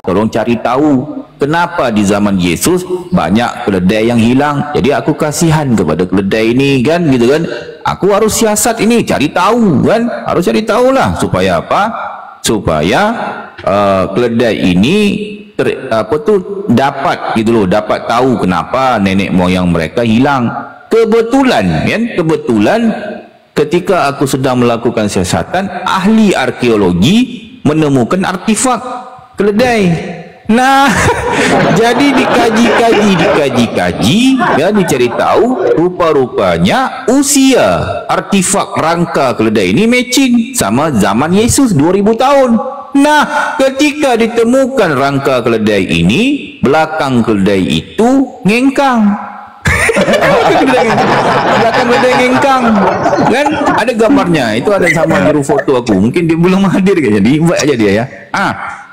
tolong cari tahu kenapa di zaman Yesus banyak keledai yang hilang. Jadi aku kasihan kepada keledai ini kan, gitu kan. Aku harus siasat ini, cari tahu kan, harus cari tahulah supaya apa? Supaya keledai ini dapat gitu loh, dapat tahu kenapa nenek moyang mereka hilang. Kebetulan kan, kebetulan ketika aku sedang melakukan siasatan, ahli arkeologi menemukan artefak keledai. Nah, jadi dikaji, ya, dicari tahu, rupa-rupanya usia artefak rangka keledai ini matching sama zaman Yesus 2000 tahun. Nah, ketika ditemukan rangka keledai ini, belakang keledai itu ngengkang. Belakang keledai ngengkang kan, ada gambarnya, itu ada sama juru foto aku, mungkin dia belum hadir kayaknya, di-invite aja dia ya.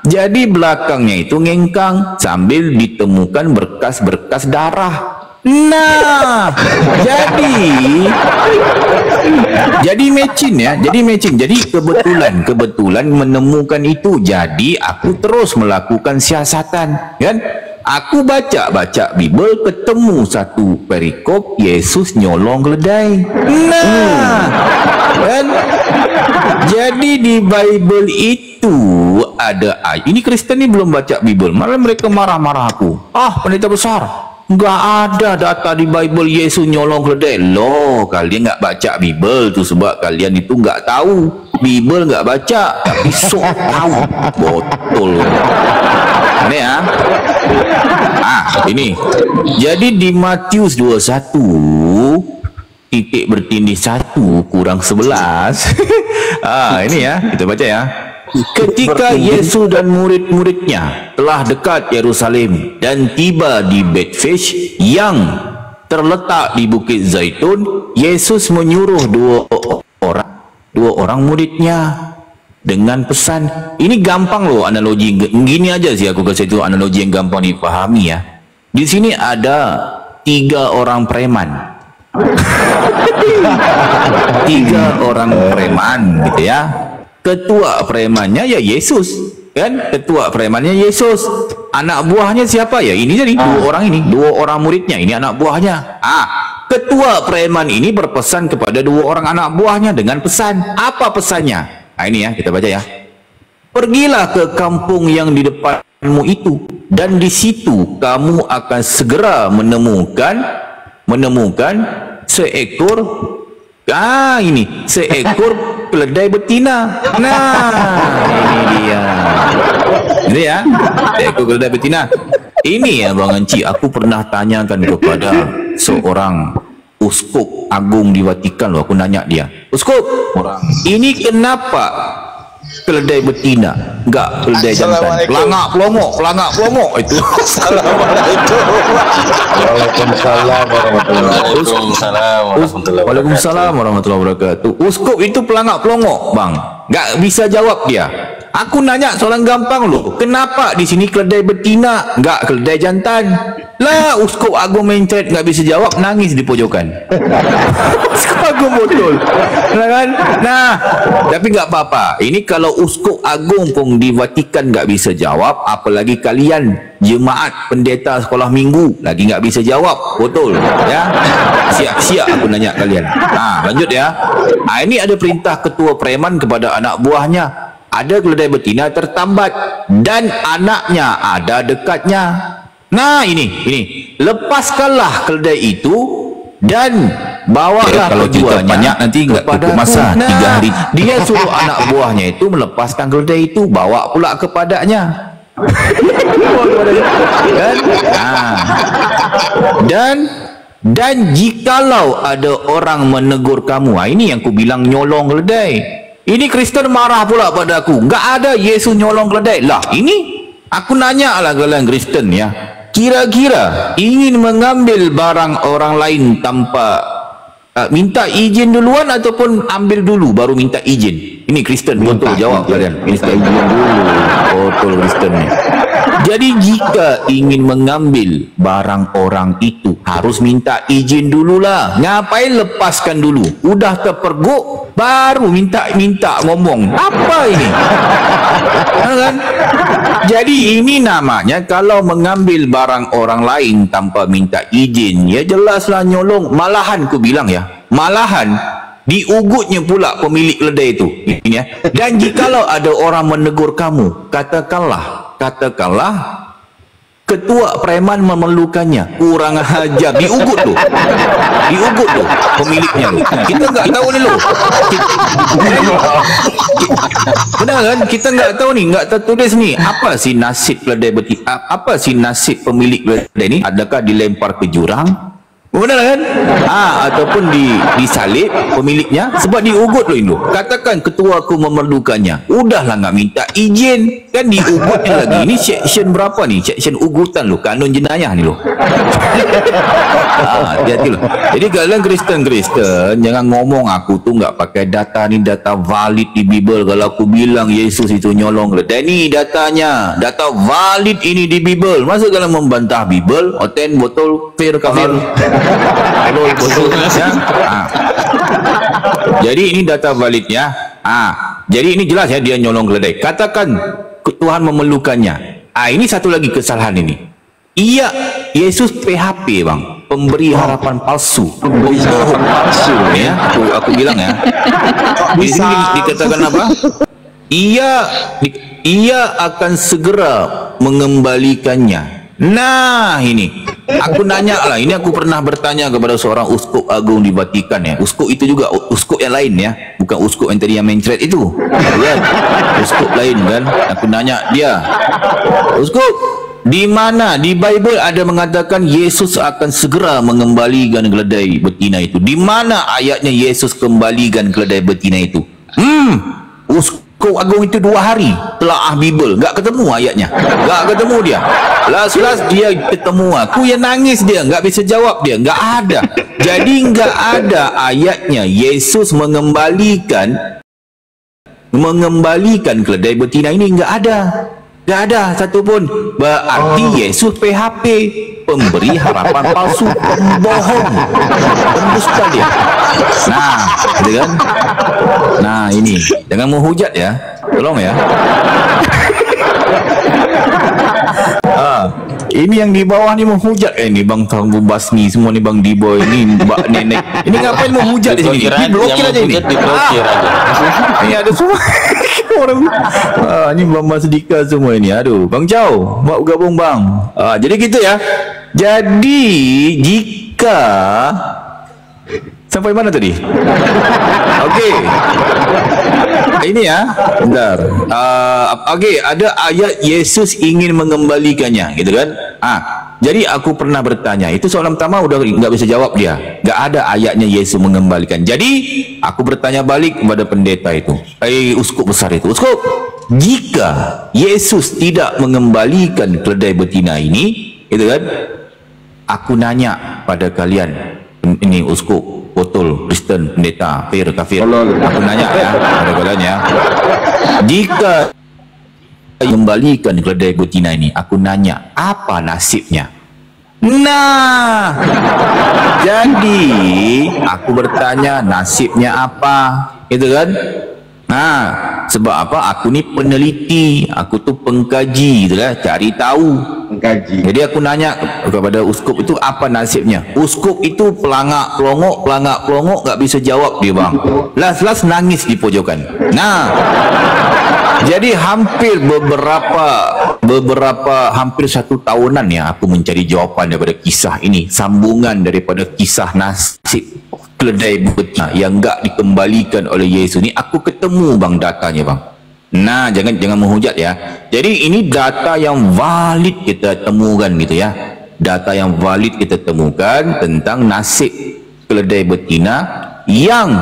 Jadi belakangnya itu ngengkang sambil ditemukan berkas-berkas darah. Nah, jadi matching ya, jadi kebetulan menemukan itu. Jadi aku terus melakukan siasatan kan. Aku baca Bible, ketemu satu perikop Yesus nyolong keledai. Nah, kan? Jadi di Bible itu ada ayat. Ini Kristen ini belum baca Bible, malah mereka marah-marah aku. Pendeta besar, nggak ada data di Bible Yesus nyolong keledai. Loh, kalian nggak baca Bible tuh sebab kalian itu nggak tahu. Bible nggak baca, tapi sok tahu. Botol. Ini ya. Ini. Jadi di Matius 21 titik bertindih 1 kurang 11. Ini ya, kita baca ya. Ketika Yesus dan murid-muridnya telah dekat Yerusalem dan tiba di Bethphage yang terletak di Bukit Zaitun, Yesus menyuruh dua orang muridnya dengan pesan. Ini gampang loh analogi, gini aja sih aku kasih itu analogi yang gampang dipahami ya. Di sini ada 3 orang preman. 3 orang preman gitu ya. Ketua premannya ya Yesus kan, ketua premannya Yesus. Anak buahnya siapa ya? Ini jadi 2 orang ini, 2 orang muridnya, ini anak buahnya. Ketua preman ini berpesan kepada 2 orang anak buahnya dengan pesan. Apa pesannya? Ini ya, kita baca ya. Pergilah ke kampung yang di depanmu itu, dan di situ kamu akan segera menemukan seekor keledai betina. Nah, ini dia. Ini ya, seekor keledai betina. Ini ya Bang Enci, aku pernah tanyakan kepada seorang uskup agung di Vatikan loh, aku nanya dia, uskup, ini kenapa keledai betina, enggak keledai jantan? Pelangak pelongok itu. Waalaikumsalam warahmatullahi wabarakatuh. Uskup itu pelangak pelongok, Bang. Enggak bisa jawab dia. Aku nanya soalan gampang loh, kenapa di sini keledai betina, enggak keledai jantan? Lah, uskup agung mencret nggak bisa jawab, nangis di pojokan. Uskup agung botol, kan? Nah, tapi nggak apa-apa. Ini kalau uskup agung pun di Vatikan nggak bisa jawab, apalagi kalian jemaat pendeta sekolah minggu lagi nggak bisa jawab, botol, ya? Siap-siap aku nanya kalian. Lanjut ya. Ini ada perintah ketua preman kepada anak buahnya. Ada keledai betina tertambat dan anaknya ada dekatnya. Nah, ini lepaskanlah keledai itu dan bawalah kalau kita banyak nanti nggak cukup masa 3 hari. Dia suruh anak buahnya itu melepaskan keledai itu, bawa pula kepadanya. Dan jikalau ada orang menegur kamu, ini yang ku bilang nyolong keledai. Ini Kristen marah pula padaku, nggak ada Yesus nyolong keledai. Lah, ini aku nanya lah kalian Kristen ya, kira-kira ingin mengambil barang orang lain tanpa minta izin duluan ataupun ambil dulu baru minta izin? Ini Kristen, betul jawab kalian. Minta izin dulu, betul Kristen nih. Jadi jika ingin mengambil barang orang itu harus minta izin dululah. Ngapain lepaskan dulu? Udah terpergok baru minta ngomong. Apa ini? Kan? Jadi ini namanya kalau mengambil barang orang lain tanpa minta izin, ya jelaslah nyolong. Malahan ku bilang ya, malahan diugutnya pula pemilik kedai itu. Ini ya. Dan jikalau ada orang menegur kamu, katakanlah ketua preman memerlukannya, kurang ajar, diugut tu pemiliknya tu. Kita enggak tahu ni lo. Benar kan? Kita enggak tahu ni, enggak tertulis ni apa sih nasib kedai betina, apa sih nasib pemilik kedai ni, adakah dilempar ke jurang? Benar kan? Ataupun disalib pemiliknya sebab diugut loh Indo. Katakan ketua aku memerlukannya, udahlah enggak minta izin, kan diugutnya lagi. Ini section berapa ni? Section ugutan loh, kanun jenayah ni loh. Hati-hati loh. Jadi kalian Kristen jangan ngomong aku tu enggak pakai data ni, data valid di Bible. Kalau aku bilang Yesus itu nyolong, dan ini datanya, data valid ini di Bible. Masa kalian membantah Bible? Oten botol kafir. Ya. Jadi ini data validnya. Jadi ini jelas ya, dia nyolong keledai. Katakan Tuhan memerlukannya. Ini satu lagi kesalahan ini. Iya, Yesus PHP bang, pemberi harapan palsu. Pemberi harapan palsu ya. Aku bilang ya. Di sini dikatakan apa? Ia akan segera mengembalikannya. Nah ini aku nanya lah, ini aku pernah bertanya kepada seorang uskup agung di Vatikan ya. Uskup itu juga uskup yang lain ya, bukan uskup yang tadi yang mencret itu kan? Uskup lain kan. Aku nanya dia, uskup, di mana di Bible ada mengatakan Yesus akan segera mengembalikan keledai betina itu? Di mana ayatnya Yesus kembalikan keledai betina itu? Uskup agung itu 2 hari telaah Bible, enggak ketemu ayatnya, enggak ketemu dia. Last dia ketemu aku, yang nangis dia, enggak bisa jawab dia, enggak ada. Jadi enggak ada ayatnya Yesus mengembalikan keledai betina ini, enggak ada satu pun. Berarti Yesus PHP, pemberi harapan palsu, pembohong, pendusta dia. Nah, gitu kan? Nah, ini jangan menghujat ya, tolong ya. Ini yang di bawah ni menghujat. Ini Bang Tangguh Basni semua ni, Bang Diboy ni, Mbak Nenek. Ini ngapain menghujat di sini? Diblokir aja ini. Ini ada semua orang. Ini Bang Sedika semua ini. Aduh, Bang Chow, mau gabung Bang. Jadi gitu ya. Jadi jika sampai mana tadi? Okey. Ini ya, bentar. Okey, ada ayat Yesus ingin mengembalikannya, gitu kan? Jadi aku pernah bertanya, itu soalan pertama udah nggak bisa jawab dia. Nggak ada ayatnya Yesus mengembalikan. Jadi aku bertanya balik kepada pendeta itu, uskup besar itu, uskup, jika Yesus tidak mengembalikan keledai betina ini, gitu kan? Aku nanya pada kalian, ini uskup, botol, Kristen, pendeta, kafir. Aku nanya ya pada kalian ya, jika kembalikan keledai betina ini, aku nanya apa nasibnya? Nah, jadi aku bertanya nasibnya apa, gitu kan? Nah, sebab apa? Aku ni peneliti, aku tu pengkaji, gitu kan? Cari tahu. Pengkaji. Jadi aku nanya kepada uskup itu apa nasibnya. Uskup itu pelangak pelongok, nggak bisa jawab dia bang. Last nangis di pojokan. Nah, jadi hampir hampir 1 tahunan ya aku mencari jawapan daripada kisah ini, sambungan daripada kisah nasib keledai betina yang enggak dikembalikan oleh Yesus ni. Aku ketemu bang datanya bang. Nah, jangan menghujat ya. Jadi ini data yang valid kita temukan gitu ya. Data yang valid kita temukan tentang nasib keledai betina yang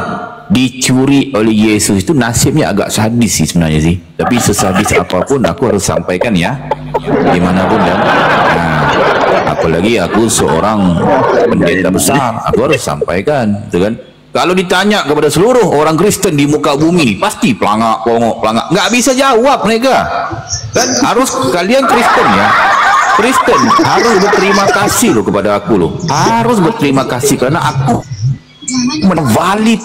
dicuri oleh Yesus itu. Nasibnya agak sadis sih sebenarnya sih. Tapi sesadis apapun aku harus sampaikan ya, dimanapun kan. Apalagi aku seorang pendeta besar, aku harus sampaikan, gitu kan. Kalau ditanya kepada seluruh orang Kristen di muka bumi, pasti pelangak, nggak bisa jawab mereka. Kan harus kalian Kristen ya, Kristen harus berterima kasih loh kepada aku loh, harus berterima kasih karena aku valid.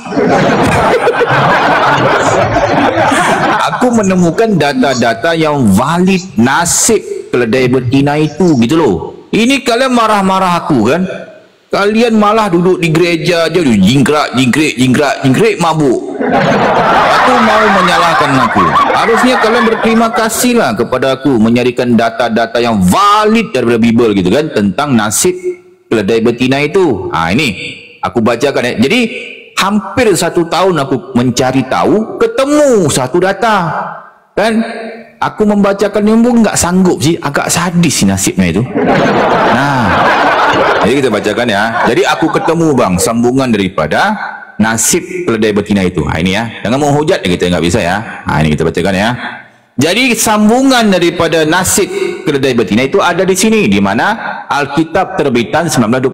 Aku menemukan data-data yang valid nasib keledai betina itu gitu loh. Ini kalian marah-marah aku kan? Kalian malah duduk di gereja aja jingkrak mabuk. Aku mau menyalahkan aku. Harusnya kalian berterima kasihlah kepada aku menyarikan data-data yang valid daripada Bible gitu kan tentang nasib keledai betina itu. Ini aku bacakan ya. Jadi hampir 1 tahun aku mencari tahu, ketemu satu data kan. Aku membacakan yang pun nggak sanggup sih, agak sadis sih nasibnya itu. Jadi kita bacakan ya. Jadi aku ketemu bang sambungan daripada nasib keledai betina itu. Ini ya, jangan mau hujat ya, kita nggak bisa ya. Ini kita bacakan ya. Jadi sambungan daripada nasib keledai betina itu ada di sini, di mana Alkitab terbitan 1920.